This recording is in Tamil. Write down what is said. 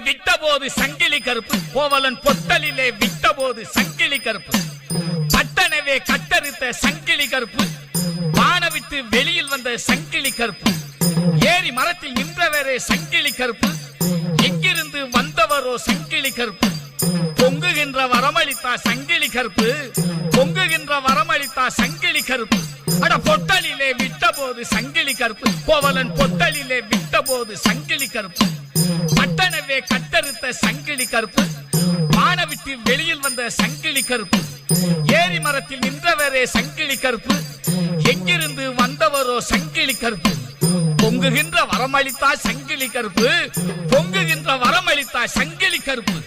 விட்டபோது சங்கிலி கருப்பு கோவலன் பொத்தலிலே விட்டபோது சங்கிலி கருப்பு பட்டனவே கட்டறுத்த சங்கிலி கருப்பு வானவிட்டு வெளியில் வந்த சங்கிலி கருப்பு ஏரி மரத்தில் நின்றவரே சங்கிலி கருப்பு எங்கிருந்து வந்தவரோ சங்கிலி கருப்பு பொங்குகின்ற வரமளித்தா சங்கிலி கருப்பு பொங்குகின்ற வரமளித்தா சங்கிலி கருப்பு அட பொட்டலிலே விட்டபோது சங்கிலி கருப்பு கோவலன் பொட்டலிலே விட்டபோது சங்கிலி கருப்பு பட்டனவே கட்டறுத்த சங்கிலி கருப்பு வானவிட்டு வெளியில் வந்த சங்கிலி கருப்பு ஏரி மரத்தில் நின்றவரே சங்கிலி கருப்பு எங்கிருந்து வந்தவரோ சங்கிலி கருப்பு பொங்குகின்ற வரமளித்தா சங்கிலி கருப்பு பொங்குகின்ற வரமளித்தா சங்கிலி கருப்பு